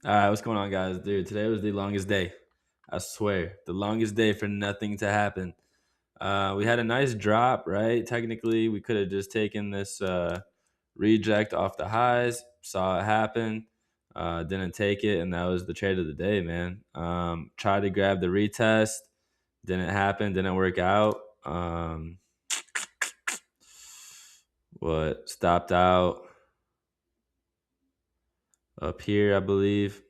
All right, what's going on, guys? Dude, today was the longest day. I swear, the longest day for nothing to happen. We had a nice drop, right? Technically, we could have just taken this reject off the highs, saw it happen, didn't take it, and that was the trade of the day, man. Tried to grab the retest, didn't happen, didn't work out. What stopped out up here, I believe.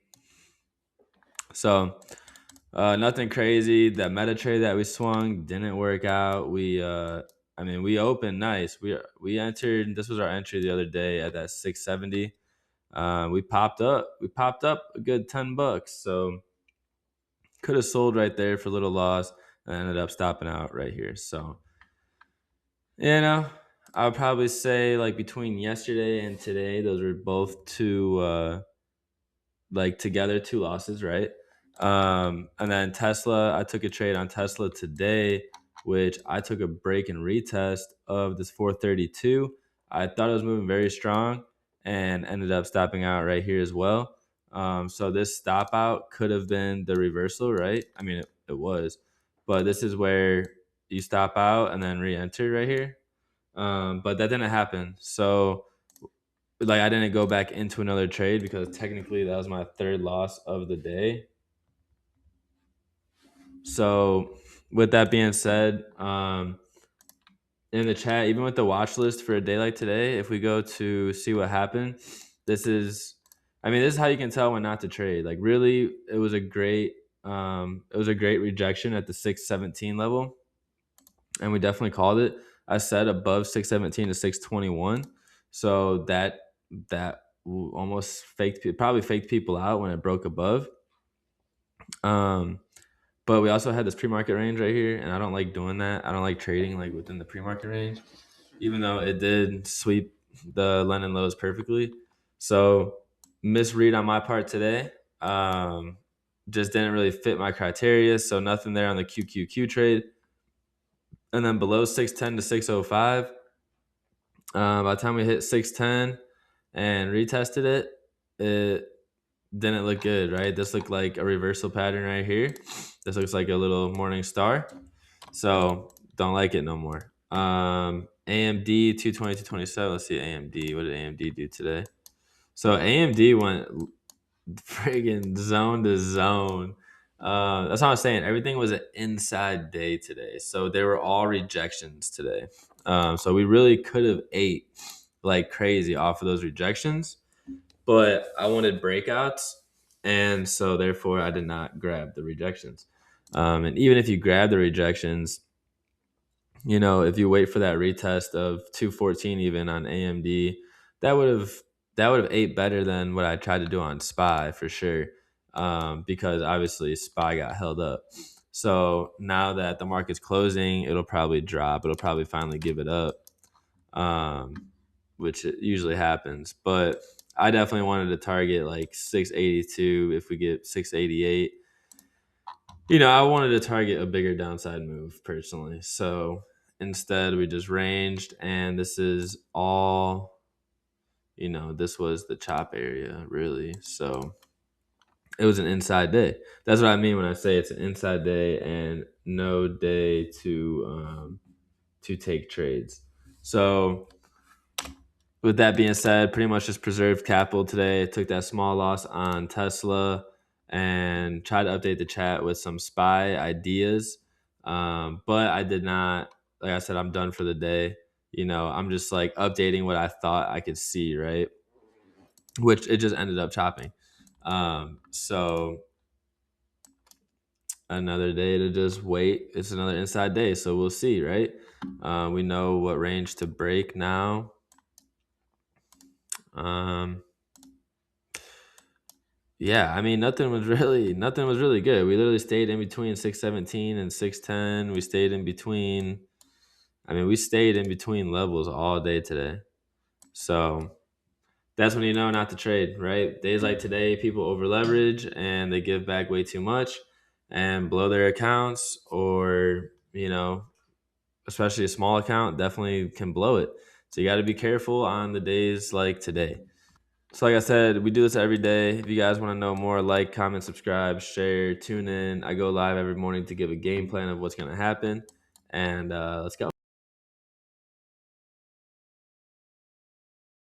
So nothing crazy. That meta trade that we swung didn't work out. We opened nice. We entered. This was our entry the other day at that 670. We popped up. We popped up a good $10. So could have sold right there for a little loss and ended up stopping out right here. So you know, I would probably say like between yesterday and today, those were both two like together two losses, right? And then Tesla, I took a trade on Tesla today, which I took a break and retest of this 432. I thought it was moving very strong and ended up stopping out right here as well. So this stop out could have been the reversal, right? I mean, it was, but this is where you stop out and then re-enter right here. But that didn't happen. So like I didn't go back into another trade because technically that was my third loss of the day. So with that being said, in the chat, even with the watch list for a day like today, if we go to see what happened, this is this is how you can tell when not to trade. Like really, it was a great rejection at the 617 level, and we definitely called it. I said above 617 to 621. So that almost probably faked people out when it broke above. Um, but we also had this pre-market range right here, and I don't like doing that. I don't like trading like within the pre-market range, even though it did sweep the London lows perfectly. So misread on my part today. Just didn't really fit my criteria, so nothing there on the QQQ trade. And then below 610 to 605, by the time we hit 610 and retested it, it didn't look good, right? This looked like a reversal pattern right here. This looks like a little morning star. So don't like it no more. AMD 220 to 27. Let's see AMD. What did AMD do today? So AMD went friggin' zone to zone. That's what I was saying. Everything was an inside day today. So they were all rejections today. So we really could have ate like crazy off of those rejections, but I wanted breakouts. And so therefore I did not grab the rejections. And even if you grab the rejections, if you wait for that retest of 214 even on AMD, that would have that would have ate better than what I tried to do on SPY for sure. Because obviously SPY got held up. So now that the market's closing, it'll probably drop. It'll probably finally give it up, which it usually happens. But I definitely wanted to target like 682 if we get 688. I wanted to target a bigger downside move personally. So instead, we just ranged, and this is all, this was the chop area, really. So it was an inside day. That's what I mean when I say it's an inside day and no day to take trades. So with that being said, pretty much just preserved capital today. Took that small loss on Tesla and tried to update the chat with some SPY ideas. But I did not, like I said, I'm done for the day. I'm just like updating what I thought I could see, right? Which it just ended up chopping. So another day to just wait. It's another inside day. So we'll see, right? We know what range to break now. Um, Yeah, nothing was really good. We literally stayed in between 617 and 610. We stayed in between we stayed in between levels all day today. So that's when you know not to trade, right? Days like today, people over leverage and they give back way too much and blow their accounts, or, especially a small account definitely can blow it. So you got to be careful on the days like today. So like I said, we do this every day. If you guys want to know more, like, comment, subscribe, share, tune in. I go live every morning to give a game plan of what's going to happen. And let's go.